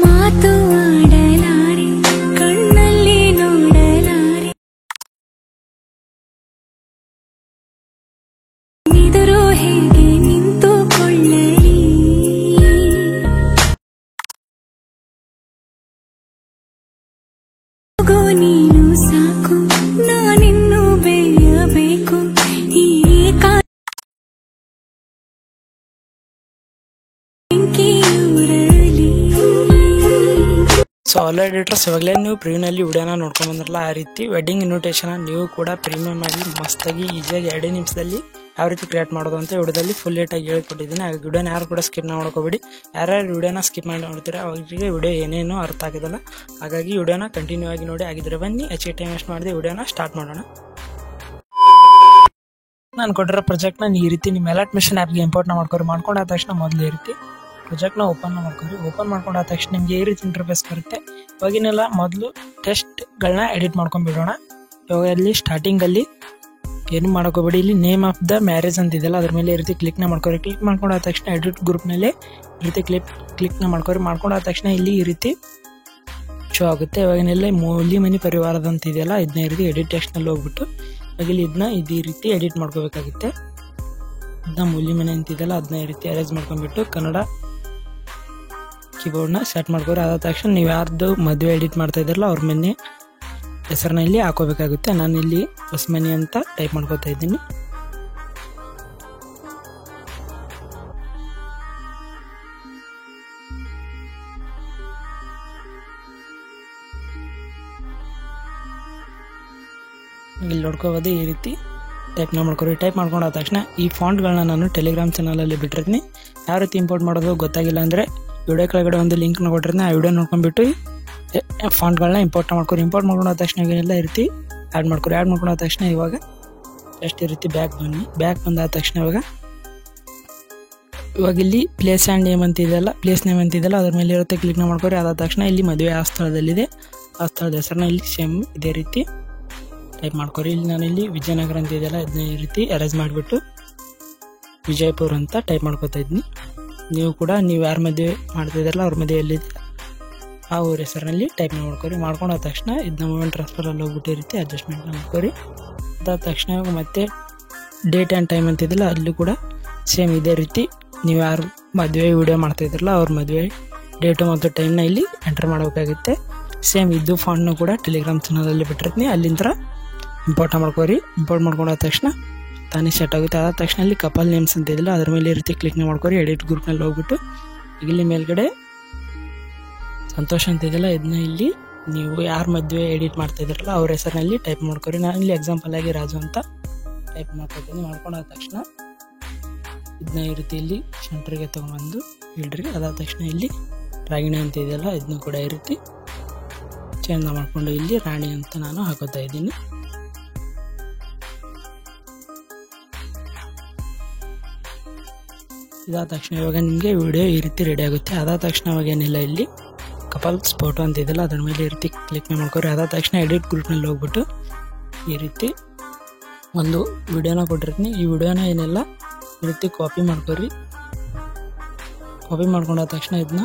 ಮಾತು ಆಡಲಾರೆ ಕಣ್ಣಲ್ಲಿ ನೋಡಲಾರೆ ನಿದರು ಹೇಗೆ ನಿಂತುಕೊಳ್ಳಲಿ ಹೋಗೋ ನೀನು ಸಾಕು ನಾನಿನ್ನು ಬೇಯಬೇಕು ಈ ಸೊ ಆಲ್ ಎಡಿಟರ್ಸ್ ಇವಾಗಲೇ ನೀವು ಪ್ರಿವ್ಯೂನಲ್ಲಿ ವಿಡಿಯೋನ ನೋಡ್ಕೊಂಡು ಬಂದ್ರಲ್ಲ, ಆ ರೀತಿ ವೆಡ್ಡಿಂಗ್ ಇನ್ವಿಟೇಷನ್ ನೀವು ಕೂಡ ಪ್ರೀಮಿಯಮ್ ಆಗಿ ಮಸ್ತಾಗಿ ಈಸಿಯಾಗಿ 2 ನಿಮಿಷದಲ್ಲಿ ಯಾವ ರೀತಿ ಕ್ರಿಯೇಟ್ ಮಾಡೋದು ಅಂತ ವಿಡಿಯೋದಲ್ಲಿ ಫುಲ್ ಲೇಟಾಗಿ ಹೇಳಿಕೊಟ್ಟಿದ್ದೀನಿ. ಹಾಗೆ ವಿಡಿಯೋನ ಯಾರು ಕೂಡ ಸ್ಕಿಪ್ ಮಾಡ್ಕೋಬೇಡಿ. ಯಾರ್ಯಾರು ವಿಡಿಯೋನ ಸ್ಕಿಪ್ ಮಾಡಿ ನೋಡ್ತೀರಾ ಅವರಿಗೆ ವಿಡಿಯೋ ಏನೇನು ಅರ್ಥ ಆಗೋದಿಲ್ಲ. ಹಾಗಾಗಿ ವಿಡಿಯೋನ ಕಂಟಿನ್ಯೂ ಆಗಿ ನೋಡಿ. ಆಗಿದ್ರೆ ಬನ್ನಿ ಹೆಚ್ಚಿಗೆ ಟೈಮ್ ವೇಸ್ಟ್ ಮಾಡಿದೆ ವಿಡಿಯೋನ ಸ್ಟಾರ್ಟ್ ಮಾಡೋಣ. ನಾನು ಕೊಟ್ಟಿರೋ ಪ್ರಾಜೆಕ್ಟ್ನ ಈ ರೀತಿ ನಿಮ್ಮ ಎಲರ್ಟ್ ಮಿಷನ್ ಆ್ಯಪ್ಗೆ ಇಂಪೋರ್ಟ್ನ ಮಾಡ್ಕೊಂಡಾದ ತಕ್ಷಣ ಮೊದಲು ಈ ರೀತಿ ಪ್ರಾಜೆಕ್ಟ್ನ ಓಪನ್ ಮಾಡ್ಕೊರಿ. ಓಪನ್ ಮಾಡ್ಕೊಂಡಾದ ತಕ್ಷಣ ನಿಮಗೆ ಈ ರೀತಿ ಇಂಟರ್ಫೇಸ್ ಬರುತ್ತೆ. ಇವಾಗಿನೆಲ್ಲ ಮೊದಲು ಟೆಸ್ಟ್ಗಳನ್ನ ಎಡಿಟ್ ಮಾಡ್ಕೊಂಡ್ಬಿಡೋಣ. ಇವಾಗ ಇಲ್ಲಿ ಸ್ಟಾರ್ಟಿಂಗಲ್ಲಿ ಏನು ಮಾಡ್ಕೋಬೇಡಿ, ಇಲ್ಲಿ ನೇಮ್ ಆಫ್ ದ ಮ್ಯಾರೇಜ್ ಅಂತ ಇದೆಯಲ್ಲ ಅದ್ರ ಮೇಲೆ ಈ ರೀತಿ ಕ್ಲಿಕ್ನ ಮಾಡ್ಕೊರಿ. ಕ್ಲಿಕ್ ಮಾಡ್ಕೊಂಡಾದ ತಕ್ಷಣ ಎಡಿಟ್ ಗ್ರೂಪ್ನಲ್ಲಿ ಈ ರೀತಿ ಕ್ಲಿಕ್ನ ಮಾಡ್ಕೊರಿ. ಮಾಡ್ಕೊಂಡಾದ ತಕ್ಷಣ ಇಲ್ಲಿ ಈ ರೀತಿ ಶೋ ಆಗುತ್ತೆ. ಇವಾಗಿನೆಲ್ಲ ಮೂಲಿ ಮನಿ ಪರಿವಾರದ ಅಂತ ಇದೆಯಲ್ಲ ಇದನ್ನ ಈ ರೀತಿ ಎಡಿಟ್ ಟೆಕ್ಸ್ಟ್ನಲ್ಲಿ ಹೋಗ್ಬಿಟ್ಟು ಇವಾಗ ಇಲ್ಲಿ ಇದನ್ನ ಈ ರೀತಿ ಎಡಿಟ್ ಮಾಡ್ಕೋಬೇಕಾಗುತ್ತೆ. ಇದನ್ನ ಮೂಲಿ ಮನೆ ಅಂತಿದೆಯಲ್ಲ ಅದನ್ನ ಈ ರೀತಿ ಅರೇಂಜ್ ಮಾಡ್ಕೊಂಡ್ಬಿಟ್ಟು ಕನ್ನಡ ಕೀಬೋರ್ಡ್ನ ಸೆಟ್ ಮಾಡ್ಕೊರಿ. ಅದಾದ ತಕ್ಷಣ ನೀವು ಯಾರ್ದು ಮದುವೆ ಎಡಿಟ್ ಮಾಡ್ತಾ ಇದ್ದಾರಲ್ಲ ಅವ್ರ ಮನೆ ಹೆಸರನ್ನ ಇಲ್ಲಿ ಹಾಕೋಬೇಕಾಗುತ್ತೆ. ನಾನು ಇಲ್ಲಿ ಹೊಸಮನಿ ಅಂತ ಟೈಪ್ ಮಾಡ್ಕೋತಾ ಇದ್ದೀನಿ. ಇಲ್ಲಿ ನೋಡ್ಕೋಬೋದು ಈ ರೀತಿ ಟೈಪ್ನ ಮಾಡ್ಕೊರಿ. ಟೈಪ್ ಮಾಡ್ಕೊಂಡಾದ ತಕ್ಷಣ ಈ ಫಾಂಟ್ಗಳನ್ನ ನಾನು ಟೆಲಿಗ್ರಾಮ್ ಚಾನಲಲ್ಲಿ ಬಿಟ್ಟಿರ್ತೀನಿ. ಯಾವ ರೀತಿ ಇಂಪೋರ್ಟ್ ಮಾಡೋದು ಗೊತ್ತಾಗಿಲ್ಲ ಅಂದರೆ ವಿಡಿಯೋ ಕೆಳಗಡೆ ಒಂದು ಲಿಂಕ್ನ ಕೊಟ್ಟಿರ್ತೀನಿ. ಆ ವಿಡಿಯೋ ನೋಡ್ಕೊಂಡ್ಬಿಟ್ಟು ಫಾಂಟ್ಗಳನ್ನ ಇಂಪೋರ್ಟ್ ಮಾಡ್ಕೊರಿ. ಇಂಪೋರ್ಟ್ ಮಾಡ್ಕೊಂಡಾದ ತಕ್ಷಣ ಏನೆಲ್ಲ ಈ ರೀತಿ ಆ್ಯಡ್ ಮಾಡ್ಕೊರಿ. ಆ್ಯಡ್ ಮಾಡ್ಕೊಂಡಾದ ತಕ್ಷಣ ಇವಾಗ ಜಸ್ಟ್ ಈ ರೀತಿ ಬ್ಯಾಕ್ ಬನ್ನಿ. ಬ್ಯಾಕ್ ಬಂದಾದ ತಕ್ಷಣ ಇವಾಗ ಇಲ್ಲಿ ಪ್ಲೇಸ್ ಆ್ಯಂಡ್ ನೇಮ್ ಅಂತ ಇದೆಯಲ್ಲ, ಪ್ಲೇಸ್ ನೇಮ್ ಅಂತ ಇದೆಯಲ್ಲ ಅದ್ರ ಮೇಲೆ ಇರುತ್ತೆ. ಕ್ಲಿಕ್ನ ಮಾಡ್ಕೊರಿ. ಅದಾದ ತಕ್ಷಣ ಇಲ್ಲಿ ಮದುವೆ ಆ ಸ್ಥಳದಲ್ಲಿದೆ, ಆ ಸ್ಥಳದ ಹೆಸರನ್ನ ಇಲ್ಲಿ ಸೇಮ್ ಇದೇ ರೀತಿ ಟೈಪ್ ಮಾಡ್ಕೊರಿ. ಇಲ್ಲಿ ನಾನು ಇಲ್ಲಿ ವಿಜಯನಗರ ಅಂತ ಇದೆಯಲ್ಲ ಇದನ್ನ ಈ ರೀತಿ ಅರೇಂಜ್ ಮಾಡಿಬಿಟ್ಟು ವಿಜಯಪುರ ಅಂತ ಟೈಪ್ ಮಾಡ್ಕೊತಾ ಇದ್ದೀನಿ. ನೀವು ಕೂಡ ನೀವು ಯಾರು ಮದುವೆ ಮಾಡ್ತಿದ್ದೀರಲ್ಲ ಅವ್ರ ಮದುವೆ ಎಲ್ಲಿದೆ ಆ ಊರ ಹೆಸರಿನಲ್ಲಿ ಟೈಪ್ ಮಾಡ್ಕೊರಿ. ಮಾಡ್ಕೊಂಡಾದ ತಕ್ಷಣ ಇದನ್ನ ಮೂಮೆಂಟ್ ಟ್ರಾನ್ಸ್ಫರಲ್ಲಿ ಹೋಗ್ಬಿಟ್ಟು ಈ ರೀತಿ ಅಡ್ಜಸ್ಟ್ಮೆಂಟ್ ಮಾಡ್ಕೊರಿ. ಅದಾದ ತಕ್ಷಣ ಇವಾಗ ಮತ್ತೆ ಡೇಟ್ ಆ್ಯಂಡ್ ಟೈಮ್ ಅಂತಿದ್ದಿಲ್ಲ ಅಲ್ಲೂ ಕೂಡ ಸೇಮ್ ಇದೇ ರೀತಿ ನೀವು ಯಾರು ಮದುವೆ ವಿಡಿಯೋ ಮಾಡ್ತಾಯಿದ್ರಲ್ಲ ಅವ್ರ ಮದುವೆ ಡೇಟು ಮತ್ತು ಟೈಮ್ನ ಇಲ್ಲಿ ಎಂಟರ್ ಮಾಡಬೇಕಾಗುತ್ತೆ. ಸೇಮ್ ಇದು ಫಾಂಟ್ನು ಕೂಡ ಟೆಲಿಗ್ರಾಮ್ ಚಾನಲಲ್ಲಿ ಬಿಟ್ಟಿರ್ತೀನಿ, ಅಲ್ಲಿಂದ ಇಂಪೋರ್ಟ್ ಮಾಡ್ಕೊರಿ. ಇಂಪೋರ್ಟ್ ಮಾಡ್ಕೊಂಡಾದ ತಕ್ಷಣ ತಾನೇ ಸೆಟ್ ಆಗುತ್ತೆ. ಅದಾದ ತಕ್ಷಣ ಇಲ್ಲಿ ಕಪಲ್ ನೇಮ್ಸ್ ಅಂತ ಇದಿಲ್ಲ ಅದ್ರ ಮೇಲೆ ಈ ರೀತಿ ಕ್ಲಿಕ್ನ ಮಾಡ್ಕೊರಿ. ಎಡಿಟ್ ಗ್ರೂಪ್ನಲ್ಲಿ ಹೋಗ್ಬಿಟ್ಟು ಇಲ್ಲಿ ಮೇಲ್ಗಡೆ ಸಂತೋಷ್ ಅಂತ ಇದೆಯಲ್ಲ ಇದನ್ನ ಇಲ್ಲಿ ನೀವು ಯಾರು ಮದುವೆ ಎಡಿಟ್ ಮಾಡ್ತಾ ಇದ್ದೀರಲ್ಲ ಅವ್ರ ಹೆಸರಿನಲ್ಲಿ ಟೈಪ್ ಮಾಡ್ಕೊರಿ. ನಾನು ಇಲ್ಲಿ ಎಕ್ಸಾಂಪಲ್ ಆಗಿ ರಾಜು ಅಂತ ಟೈಪ್ ಮಾಡ್ಕೊತೀನಿ. ಮಾಡ್ಕೊಂಡಾದ ತಕ್ಷಣ ಇದನ್ನ ಈ ರೀತಿ ಇಲ್ಲಿ ಸೆಂಟ್ರಿಗೆ ತೊಗೊಂಬಂದು ಇಡ್ರಿ. ಅದಾದ ತಕ್ಷಣ ಇಲ್ಲಿ ರಾಗಿಣಿ ಅಂತ ಇದೆಯಲ್ಲ ಇದನ್ನು ಕೂಡ ಈ ರೀತಿ ಚೇಂಜ್ ಮಾಡಿಕೊಂಡು ಇಲ್ಲಿ ರಾಣಿ ಅಂತ ನಾನು ಹಾಕೋತಾ ಇದ್ದೀನಿ. ಇದಾದ ತಕ್ಷಣ ಇವಾಗ ನಿಮಗೆ ವಿಡಿಯೋ ಈ ರೀತಿ ರೆಡಿ ಆಗುತ್ತೆ. ಅದಾದ ತಕ್ಷಣ ಇವಾಗ ಏನಿಲ್ಲ ಇಲ್ಲಿ ಕಪಲ್ಸ್ ಫೋಟೋ ಅಂತ ಇದೆಯಲ್ಲ ಅದ್ರ ಮೇಲೆ ಈ ರೀತಿ ಕ್ಲಿಕ್ನ ಮಾಡ್ಕೊರಿ. ಅದಾದ ತಕ್ಷಣ ಎಡಿಟ್ ಗ್ರೂಪ್ನಲ್ಲಿ ಹೋಗ್ಬಿಟ್ಟು ಈ ರೀತಿ ಒಂದು ವಿಡಿಯೋನ ಕೊಟ್ಟಿರ್ತೀನಿ. ಈ ವಿಡಿಯೋನ ಏನೆಲ್ಲ ಈ ರೀತಿ ಕಾಪಿ ಮಾಡ್ಕೊರಿ. ಕಾಪಿ ಮಾಡ್ಕೊಂಡಾದ ತಕ್ಷಣ ಇದನ್ನ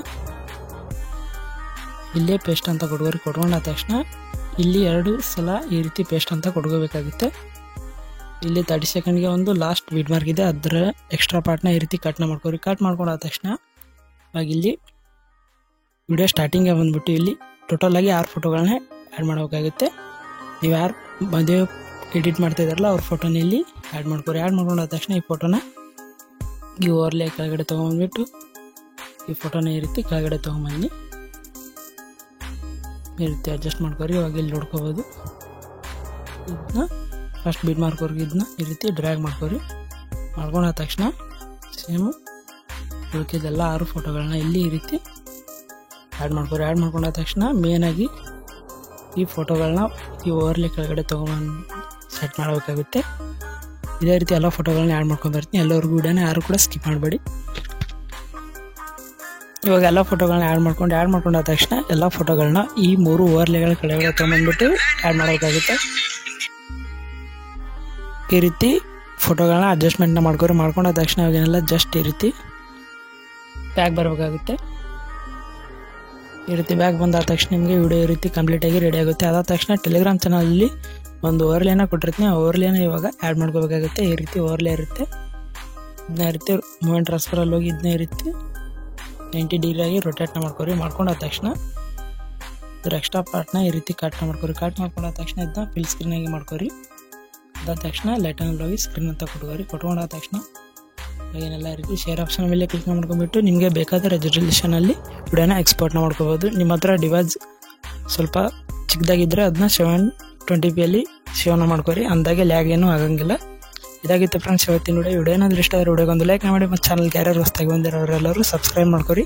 ಇಲ್ಲೇ ಪೇಸ್ಟ್ ಅಂತ ಕೊಡ್ಕೋರಿ. ಕೊಟ್ಕೊಂಡಾದ ತಕ್ಷಣ ಇಲ್ಲಿ 2 ಸಲ ಈ ರೀತಿ ಪೇಸ್ಟ್ ಅಂತ ಕೊಡ್ಕೋಬೇಕಾಗುತ್ತೆ. ಇಲ್ಲಿ 30 ಸೆಕೆಂಡ್ಗೆ ಒಂದು ಲಾಸ್ಟ್ ಬೀಟ್ ಮಾರ್ಕ್ ಇದೆ, ಅದರ ಎಕ್ಸ್ಟ್ರಾ ಪಾರ್ಟ್ನ ಈ ರೀತಿ ಕಟ್ನ ಮಾಡ್ಕೊರಿ. ಕಟ್ ಮಾಡ್ಕೊಂಡಾದ ತಕ್ಷಣ ಇವಾಗ ಇಲ್ಲಿ ವಿಡಿಯೋ ಸ್ಟಾರ್ಟಿಂಗ್ಗೆ ಬಂದ್ಬಿಟ್ಟು ಇಲ್ಲಿ ಟೋಟಲ್ ಆಗಿ 6 ಫೋಟೋಗಳನ್ನ ಆ್ಯಡ್ ಮಾಡಬೇಕಾಗುತ್ತೆ. ನೀವು ಯಾರು ಮದುವೆ ಎಡಿಟ್ ಮಾಡ್ತಾ ಇದ್ದಾರಲ್ಲ ಅವ್ರ ಫೋಟೋನ ಇಲ್ಲಿ ಆ್ಯಡ್ ಮಾಡ್ಕೊರಿ. ಆ್ಯಡ್ ಮಾಡ್ಕೊಂಡಾದ ತಕ್ಷಣ ಈ ಫೋಟೋನ ಈ ಓವರ್ಲೇ ಕೆಳಗಡೆ ತೊಗೊಂಡ್ಬಿಟ್ಟು ಈ ಫೋಟೋನ ಈ ರೀತಿ ಕೆಳಗಡೆ ತೊಗೊಂಬನ್ನಿ ಈ ರೀತಿ ಅಡ್ಜಸ್ಟ್ ಮಾಡ್ಕೊರಿ. ಇವಾಗ ಇಲ್ಲಿ ನೋಡ್ಕೋಬೋದು ಇದನ್ನ ಫಸ್ಟ್ ಬೀಟ್ ಮಾರ್ಕ್ವರ್ಗೆ ಇದನ್ನ ಈ ರೀತಿ ಡ್ರ್ಯಾಗ್ ಮಾಡ್ಕೊರಿ. ಮಾಡ್ಕೊಂಡಾದ ತಕ್ಷಣ ಸೇಮು ಉಳ್ಕಿದೆಲ್ಲ 6 ಫೋಟೋಗಳನ್ನ ಇಲ್ಲಿ ಈ ರೀತಿ ಆ್ಯಡ್ ಮಾಡ್ಕೊರಿ. ಆ್ಯಡ್ ಮಾಡ್ಕೊಂಡಾದ ತಕ್ಷಣ ಮೇನಾಗಿ ಈ ಫೋಟೋಗಳನ್ನ ಈ ಓವರ್ಲೇ ಕೆಳಗಡೆ ತೊಗೊಂಬಂದು ಸೆಟ್ ಮಾಡಬೇಕಾಗುತ್ತೆ. ಇದೇ ರೀತಿ ಎಲ್ಲ ಫೋಟೋಗಳನ್ನ ಆ್ಯಡ್ ಮಾಡ್ಕೊಂಡು ಬರ್ತೀನಿ. ಎಲ್ಲರಿಗೂ ವಿಡಿಯೋನ ಯಾರು ಕೂಡ ಸ್ಕಿಪ್ ಮಾಡಬೇಡಿ. ಇವಾಗ ಎಲ್ಲ ಫೋಟೋಗಳನ್ನ ಆ್ಯಡ್ ಮಾಡ್ಕೊಂಡಾದ ತಕ್ಷಣ ಎಲ್ಲ ಫೋಟೋಗಳನ್ನ ಈ 3 ಓವರ್ಲೇಗಳ ಕೆಳಗಡೆ ತೊಗೊಂಡ್ಬಿಟ್ಟು ಆ್ಯಡ್ ಮಾಡಬೇಕಾಗುತ್ತೆ. ಈ ರೀತಿ ಫೋಟೋಗಳನ್ನ ಅಡ್ಜಸ್ಟ್ಮೆಂಟ್ನ ಮಾಡ್ಕೊಂಡಾದ ತಕ್ಷಣ ಇವಾಗೇನೆಲ್ಲ ಜಸ್ಟ್ ಈ ರೀತಿ ಬ್ಯಾಗ್ ಬರಬೇಕಾಗುತ್ತೆ. ಈ ರೀತಿ ಬ್ಯಾಗ್ ಬಂದಾದ ತಕ್ಷಣ ನಿಮಗೆ ವಿಡಿಯೋ ಈ ರೀತಿ ಕಂಪ್ಲೀಟಾಗಿ ರೆಡಿ ಆಗುತ್ತೆ. ಅದಾದ ತಕ್ಷಣ ಟೆಲಿಗ್ರಾಮ್ ಚಾನಲಲ್ಲಿ ಒಂದು ಓವರ್ಲೇನ ಕೊಟ್ಟಿರ್ತೀನಿ, ಆ ಓವರ್ಲೇನ ಇವಾಗ ಆ್ಯಡ್ ಮಾಡ್ಕೋಬೇಕಾಗುತ್ತೆ. ಈ ರೀತಿ ಓವರ್ಲೇ ಇರುತ್ತೆ. ಇದನ್ನ ರೀತಿ ಮೂಮೆಂಟ್ ಟ್ರಾನ್ಸ್ಫರಲ್ಲಿ ಹೋಗಿ ಇದನ್ನ ಈ ರೀತಿ 90 ಡಿಗ್ರಿ ಆಗಿ ರೊಟೇಟ್ನ ಮಾಡ್ಕೊಂಡಾದ ತಕ್ಷಣ ಇದ್ರ ಎಕ್ಸ್ಟ್ರಾ ಪಾರ್ಟ್ನ ಈ ರೀತಿ ಕಟ್ ಮಾಡ್ಕೊಂಡಾದ ತಕ್ಷಣ ಇದನ್ನ ಫಿಲ್ ಸ್ಕ್ರೀನ್ ಆಗಿ ಮಾಡ್ಕೊರಿ. ಅದಾದ ತಕ್ಷಣ ಲೈಟನಲ್ಲಿ ಹೋಗಿ ಸ್ಕ್ರೀನ್ ಅಂತ ಕೊಟ್ಕೊಂಡಾದ ತಕ್ಷಣ ಏನೆಲ್ಲ ರೀತಿ ಶೇರ್ ಆಪ್ಷನ್ ಮೇಲೆ ಕ್ಲಿಕ್ ಮಾಡ್ಕೊಂಡ್ಬಿಟ್ಟು ನಿಮಗೆ ಬೇಕಾದ ರೆಸಲ್ಯೂಷನಲ್ಲಿ ವಿಡಿಯೋನ ಎಕ್ಸ್ಪೋರ್ಟ್ನ ಮಾಡ್ಕೋಬೋದು. ನಿಮ್ಮ ಹತ್ರ ಡಿವೈಸ್ ಸ್ವಲ್ಪ ಚಿಕ್ಕದಾಗಿದ್ದರೆ ಅದನ್ನ 720pಯಲ್ಲಿ ಸೇವ್ನ ಮಾಡ್ಕೊರಿ, ಅಂದಾಗೆ ಲ್ಯಾಗ್ ಏನೂ ಆಗಂಗಿಲ್ಲ. ಇದಾಗಿತ್ತು ಫ್ರೆಂಡ್ಸ್ ಇವತ್ತಿನ ವಿಡಿಯೋ ಏನಾದರೂ ಇಷ್ಟ ಆದರೆ ವಿಡಿಯೋಗೊಂದು ಲೈಕ್ ಮಾಡಿ ಮತ್ತು ಚಾನಲ್ಗೆ ಯಾರ್ಯಾರು ಹೊಸದಾಗಿ ಬಂದಿರೋರೆಲ್ಲರೂ ಸಬ್ಸ್ಕ್ರೈಬ್ ಮಾಡ್ಕೊರಿ.